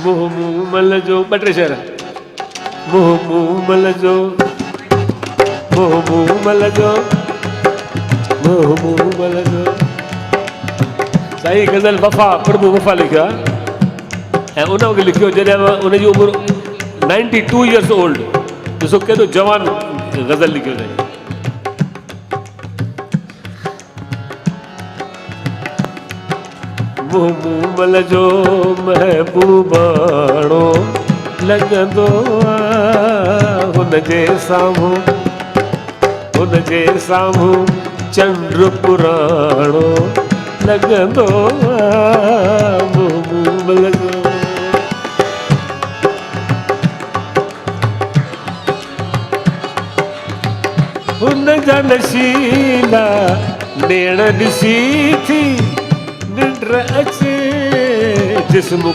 मुंह मल जो ॿ टे शेर मुंह मल जो मुंह मल जो मुंह मल जो साईं गज़ल वफ़ा प्रभु वफ़ा लिखियो आहे ऐं उन वक़्तु लिखियो जॾहिं उनजी उमिरि 92 years old ॾिसो केॾो जवान गज़ल लिखियो अथई मुंह मल जो महबूबाणो लॻंदो हुनजे साम्हूं चंड पुराणो लॻंदो मुंह मल जो हुन जा नशीला नेण ॾिसी थी निंड अचे जिस्म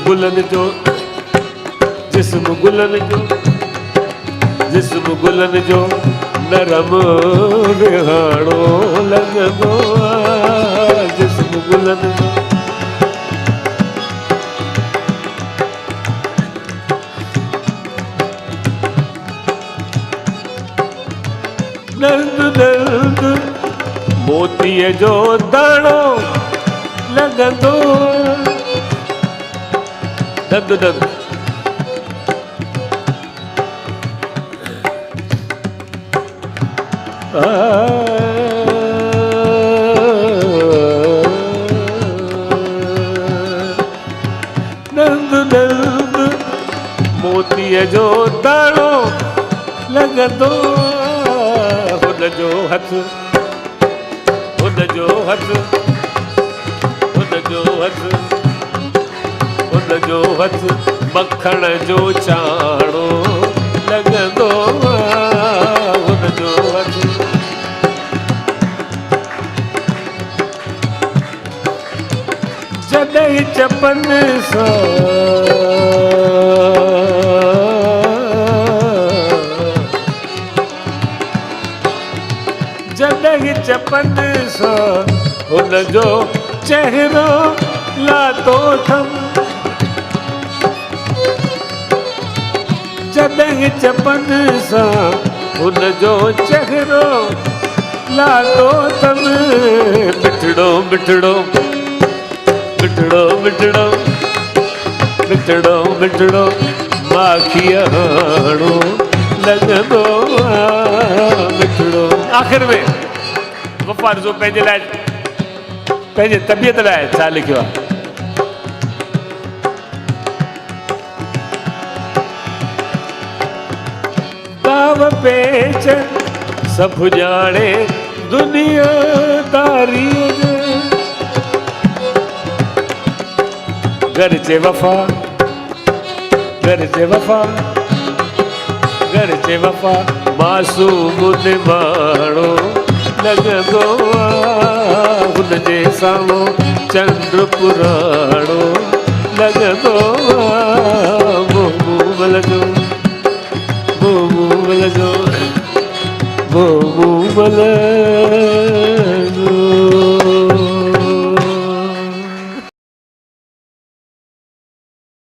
गुलनि जो नरम विहाणो लॻंदो जिस्म गुलनि जो नंद मोतीअ जो दाणो लॻंदो नंद मोतीअ जो दाणो लॻंदो हुनजो हथ मखण जो चाणो लॻंदो हुनजो हथ जॾहिं चपनि सां हुनजो चहिरो लातो थम जॾहिं चपनि सां हुनजो चहिरो लातो थम मिठड़ो मिठड़ो मिठड़ो मिठड़ो मिठड़ो मिठड़ो माखीअ हाणो लॻंदो मिठड़ो आख़िर में वफ़ा जो पंहिंजे लाइ पंहिंजे तबियत लाइ छा लिखियो आहे बाव पेच सभु ॼाणे दुनियादारीअ जो घर जे वफ़ा मासूम निमाणो लॻंदो हुनजे साम्हूं चंड पुराणो लॻंदो मुंह मल जो मुंह मल जो